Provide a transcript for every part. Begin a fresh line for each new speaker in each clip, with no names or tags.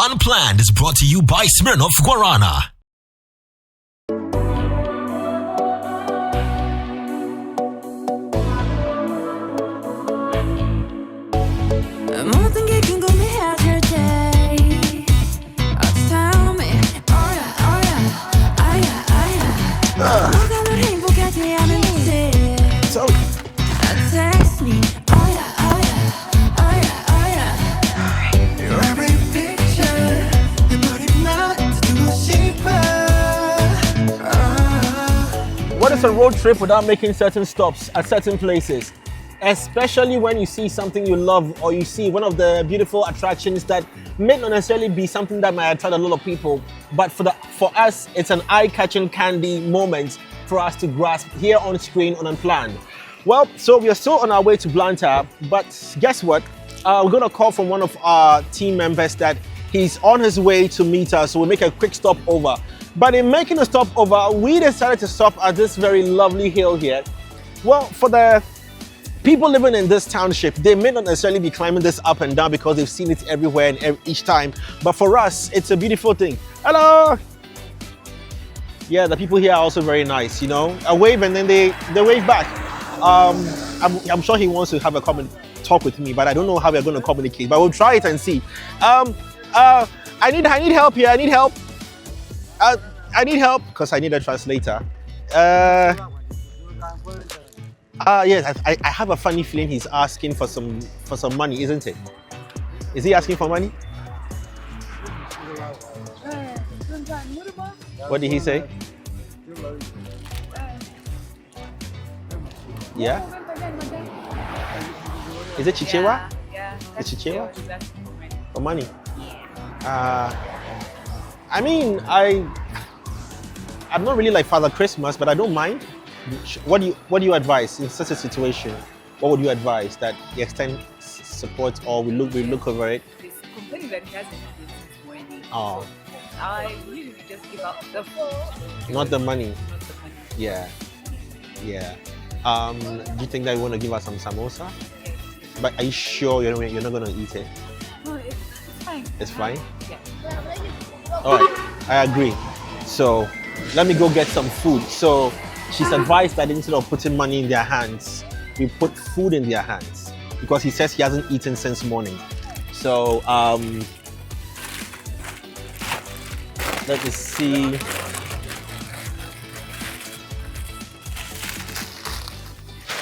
Unplanned is brought to you by Smirnoff Guarana.
What is a road trip without making certain stops at certain places? Especially when you see something you love, or you see one of the beautiful attractions that may not necessarily be something that might attract a lot of people, but for us, it's an eye-catching candy moment for us to grasp here on screen on Unplanned. Well, so we are still on our way to Blantyre, but guess what? We're gonna call from one of our team members that he's on his way to meet us, so we'll make a quick stop over. But in making a stop over, we decided to stop at this very lovely hill here. Well, for the people living in this township, they may not necessarily be climbing this up and down because they've seen it everywhere and each time. But for us, it's a beautiful thing. Hello! Yeah, the people here are also very nice, you know. A wave and then they wave back. I'm sure he wants to have a talk with me, but I don't know how we're going to communicate. But we'll try it and see. I need help here. I need help. I need help because I need a translator. Yes, I have a funny feeling he's asking for some money, isn't it? Is he asking for money? What did he say? Yeah? Is it Chichewa?
Yeah.
It's Chichewa? For money? I mean, I'm not really like Father Christmas, but I don't mind. What do you advise in such a situation? What would you advise, that he extend support, or we look over it?
He's complaining that he hasn't been since morning.
Oh.
So I usually just give out the phone.
Not the money.
Not the money.
Yeah. Do you think that you want to give us some samosa?
Okay.
But are you sure you're not going to eat it?
No, it's fine.
It's fine?
Yeah.
All right, I agree. So let me go get some food. So she's advised that instead of putting money in their hands, we put food in their hands, because he says he hasn't eaten since morning. So let me see.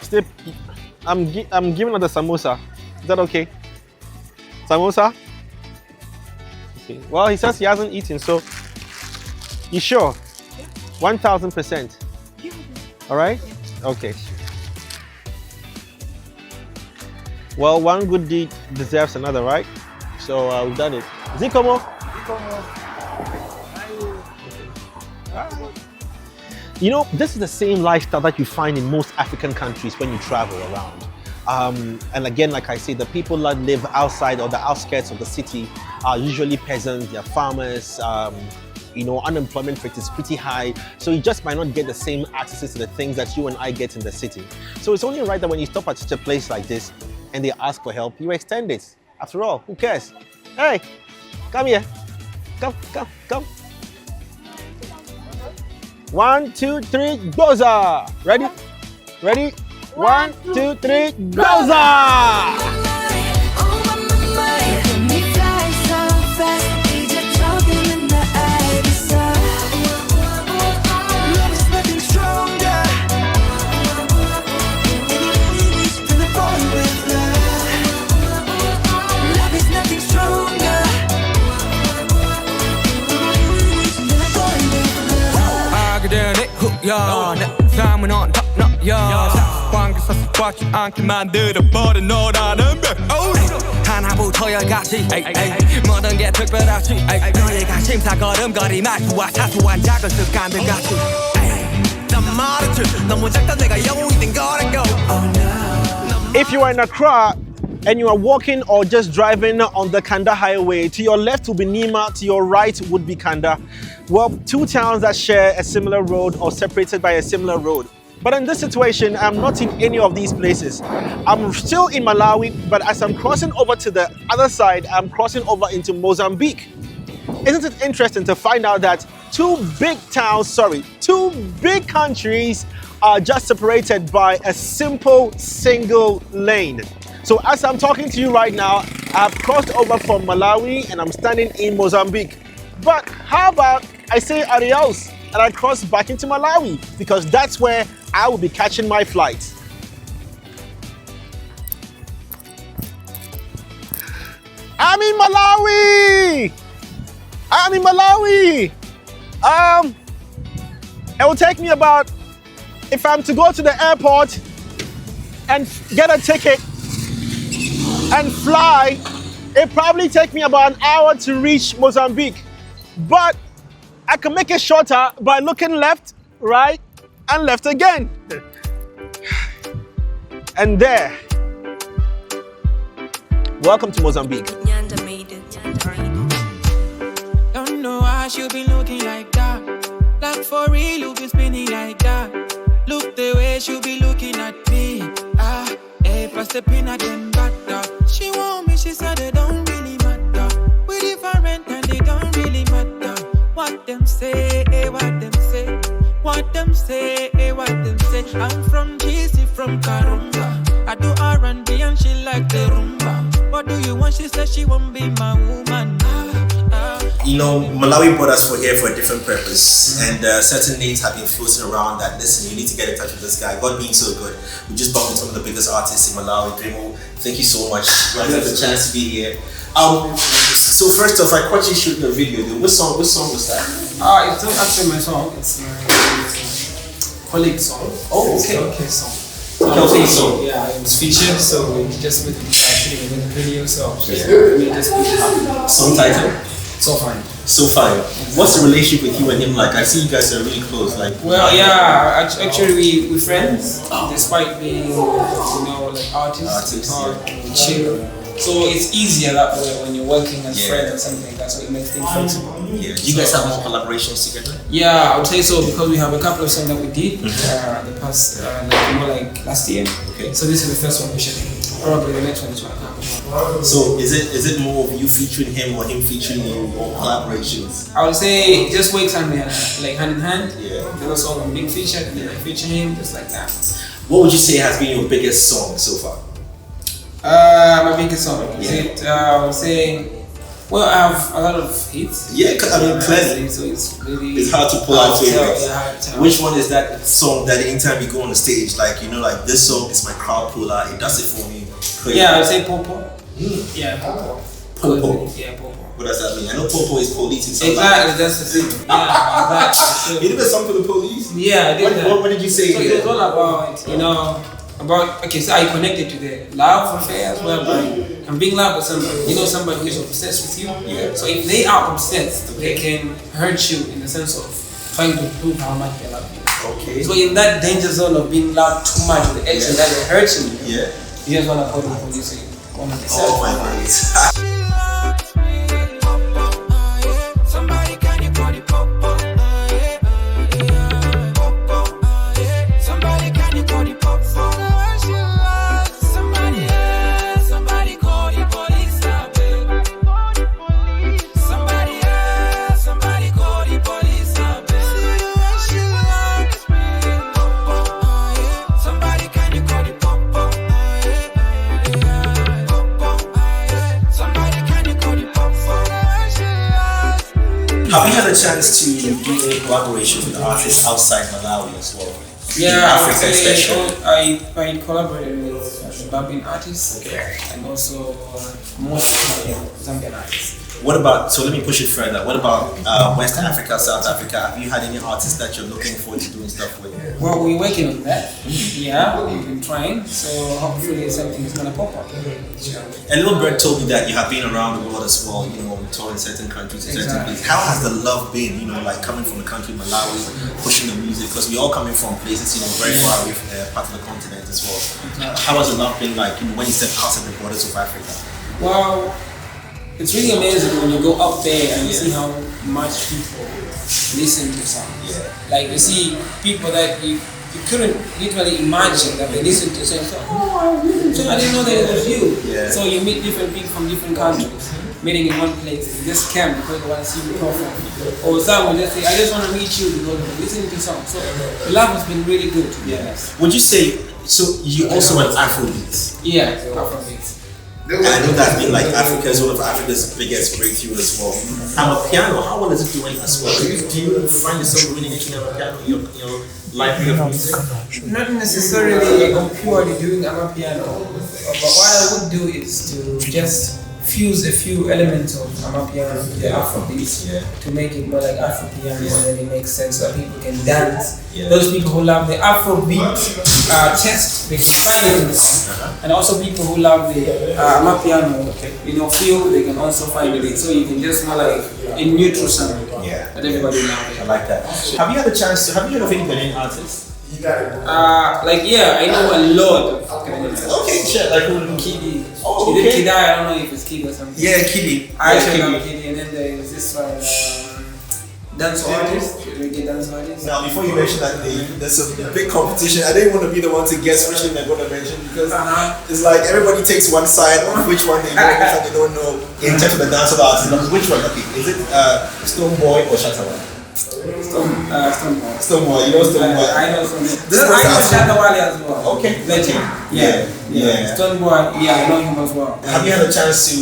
Still, I'm giving her the samosa. Is that okay? Samosa? Okay. Well, he says he hasn't eaten, so you sure? 1000%. All right? Okay. Well, one good deed deserves another, right? So we've done it. Zikomo? You know, this is the same lifestyle that you find in most African countries when you travel around. And again, like I say, the people that live outside or the outskirts of the city are usually peasants, they're farmers. You know, unemployment rate is pretty high, so you just might not get the same access to the things that you and I get in the city. So it's only right that when you stop at such a place like this and they ask for help, you extend it. After all, who cares? Hey, come here. Come. 1, 2, 3, goza! Ready? 1, 2, 3, goza!
삶은 on top 너야 관계에서 꽉지 않게 만들어버린 너라는 별 하나부터 열까지 모든 게 특별하지 너의 관심사 걸음걸이 말투와 사소한 작은 습관들 같이 난 말했지 너무 작다 내가 영웅이 된 거라고.
If you are in Accra and you are walking or just driving on the Kanda Highway, to your left will be Nima, to your right would be Kanda. Well, two towns that share a similar road or separated by a similar road. But in this situation, I'm not in any of these places. I'm still in Malawi, but as I'm crossing over to the other side, I'm crossing over into Mozambique. Isn't it interesting to find out that two big countries are just separated by a simple single lane. So as I'm talking to you right now, I've crossed over from Malawi and I'm standing in Mozambique. But how about I say adios and I cross back into Malawi, because that's where I will be catching my flight. I'm in Malawi! It will take me about, if I'm to go to the airport and get a ticket and fly, it probably take me about an hour to reach Mozambique. But I can make it shorter by looking left, right, and left again. And there. Welcome to Mozambique.
Don't know why she'll be looking like that. Like for real, you'll be spinning like that. Look the way she'll be looking at me. Plus the peanut and butter. She want me, she said it don't really matter. We different and they don't really matter. What them say, what them say. What them say, what them say. I'm from GC, from Karumba. I do R&B and she like the rumba. What do you want? She said she won't be my woman.
You know, Malawi brought us here for a different purpose, and certain names have been floating around that, listen, you need to get in touch with this guy. God being so good, we just bumped into some of the biggest artists in Malawi. Primo, thank you so much for having the chance to be here. So first off, I caught you shooting a video. Which song was that?
It's not actually my song, it's my colleague's song.
Oh, okay.
Song.
So,
yeah, it was featured, so we just made the video, so we just
song title?
So fine.
So fine. What's the relationship with you and him like? I see you guys are really close. Like,
well, yeah, actually we're friends, despite being, like artists, we talk, we chill. So it's easier that way when you're working as friends or something like that, so it makes things flexible.
Yeah. Do you guys have more collaborations together?
Yeah, I would say so, because we have a couple of songs that we did the past, more like last year.
Okay.
So this is the first one we should do. Probably the next one is one.
So is it more of you featuring him or him featuring you, or collaborations?
I would say it just works hand in hand.
Yeah.
There was song I'm being featured and then I feature him, just like that.
What would you say has been your biggest song so far?
My biggest song. I would say, well, I have a lot of hits.
Yeah, I mean, clearly.
So it's really...
It's hard to pull out favorites.
Yeah,
which one is that song that anytime you go on the stage, like, like this song is my crowd puller, it does it for me. Crazy.
Yeah, I would say Popo. Yeah, Popo.
Popo?
Yeah, Popo.
What does that mean? I know Popo is police in some
Exactly, that's the thing. Yeah, exactly.
You did a song for the police?
Yeah, I did that.
What did you say?
So it was all about, so I connected to the love affair as well, by and being love with somebody, somebody who is obsessed with you.
Yeah.
So if they are obsessed, they can hurt you in the sense of trying to prove how much they love you.
Okay.
So in that danger zone of being loved too much to the extent that they're hurting you,
you
just want to call the police and want to decide.
Oh my goodness.
Somebody can you call the popo? Somebody can you call the popo? Somebody call the police. Somebody call the police. Somebody can you call the popo? Somebody can you call the popo?
Have you had a chance to do any collaboration with artists outside Malawi as well?
Yeah,
In
I would
Africa
say
especially.
I collaborated with Zimbabwean artists and also most Zambian artists.
What about, so let me push it further, what about West Africa, South Africa? Have you had any artists that you're looking forward to doing stuff with?
Well, we're working on that. Yeah, we've been trying, so hopefully something is gonna pop up.
And Little Bird told me that you have been around the world as well, touring certain countries and certain places. How has the love been, like coming from the country Malawi, pushing the music? Because we're all coming from places, very far away from part of the continent as well. How has the love been like when you step outside the borders of Africa?
Well, it's really amazing when you go up there and you see how much people listen to songs.
Yeah.
Like you see people that you you couldn't literally imagine that they listen to say, so I didn't know that it was you.
Yeah.
So you meet different people from different countries, meeting in one place. You just camp because they want to see you perform. Or some will just say, I just want to meet you because we're listening to songs. So the love has been really good, to be honest.
Would you say, so you also went Afrobeat?
Yeah, Afrobeat.
And I know that's been like Africa's one of Africa's biggest breakthrough as well. Amapiano, how well is it doing as well? Do you find yourself really making Amapiano in your life of music?
Not necessarily purely doing Amapiano, but what I would do is to just fuse a few elements of Amapiano with the Afrobeat to make it more like Afropiano, and then it makes sense so that people can dance. Those people who love the Afrobeat test, they can find it in the song. And also people who love the Amapiano, feel, they can also find it. So you can just more like a neutral sound that everybody loves.
I like that. Have you had a chance to, have you heard of any Ghanaian artists?
I know a lot of Ghanaian artists.
Okay, sure. Like who?
Kidi.
Oh,
He did
okay.
Kidi, I don't know if it's Kidi or something.
Yeah, Kidi.
I actually love Kidi, and then there was this one, dance artist, reggae dance artist.
Now, before you mention that name, there's a big competition. I didn't want to be the one to guess which name I'm going to mention because it's like everybody takes one side on which one they know, which one they don't know in terms of the dancehall artist. Which one? Okay, is it Stone Boy or Shatawa?
Stone Boy.
Stone Boy, you know Stone Boy.
I know Stone Boy.
This
I know
person-
Shatawale as well.
Okay.
Legend. Yeah. Stone Boy, I know him as well.
Have you had a chance to,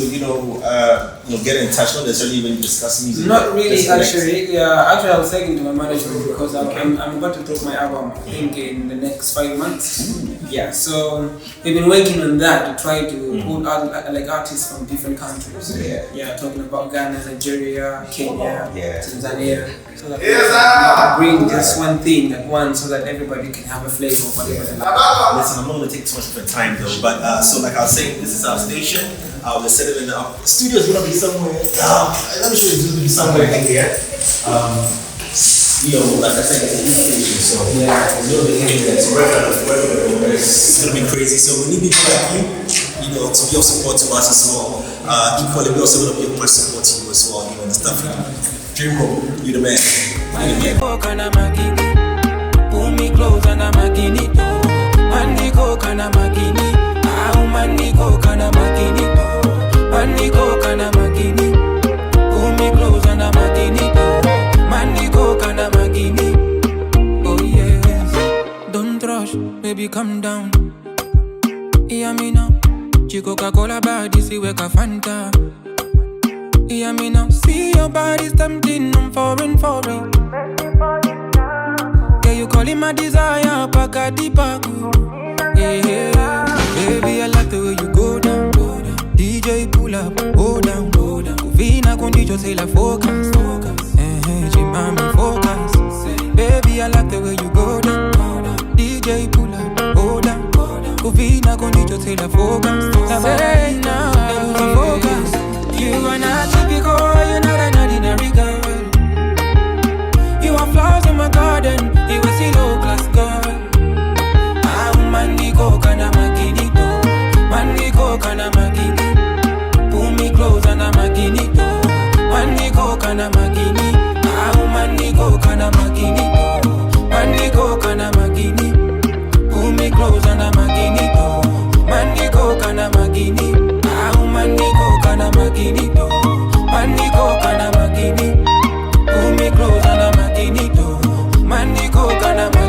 get in touch, not necessarily even discuss music?
Not really,
just connect?
actually. Actually, I was talking to my management because I'm about to drop my album, I think, in the next 5 months. Yeah, so we've been working on that to try to put out like artists from different countries. Yeah, talking about Ghana, Nigeria, Kenya, Tanzania. So that we can bring just one thing at once so that everybody can have a flavor of whatever they like.
Listen, I'm not going to take too much of your time though, but so like I was saying, this is our station. We're settled in the studio is going to be somewhere. I'm sure it's going to be somewhere in here. Like I said, it's a new station, so we're going to be hitting it. So it's going to be crazy. So we need people like you, to be of support to us as well. Equally, we also going to be of much support to you as well. The stuff you do. Dream Home, you the man.
Pull me close and I'm a guinea too. Maniko kana magini, maniko kana magini too. Maniko kana magini. Pull me close and I'm a guinea too. Maniko kana magini. Oh yes, don't rush, baby calm down. Hear me now, Coca-Cola body see weka Fanta. Hear me now, see your body's tempting, I'm foreign. You calling my desire, Pakati Paku. Yeah, baby, I like the way you go down. DJ pull up, go down. Vina condition say la focus. Jimami focus. Baby, I like the way you go down. DJ pull up, go down. Vina condition say la focus. Say now, focus. You are not typical, you're not an ordinary girl. You have flowers in my garden. You will see low class girl. Maniko kana magini to. Maniko kana magini. Pull me close and I'm magini to. Maniko kana magini. Maniko kana magini to. Maniko kana magini. Pull me close and I'm magini to. Maniko kana magini. Maniko kana magini to. Maniko kana magini. Pull me close and I'm magini to. Maniko kana magini.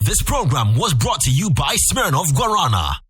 This program was brought to you by Smirnoff Guarana.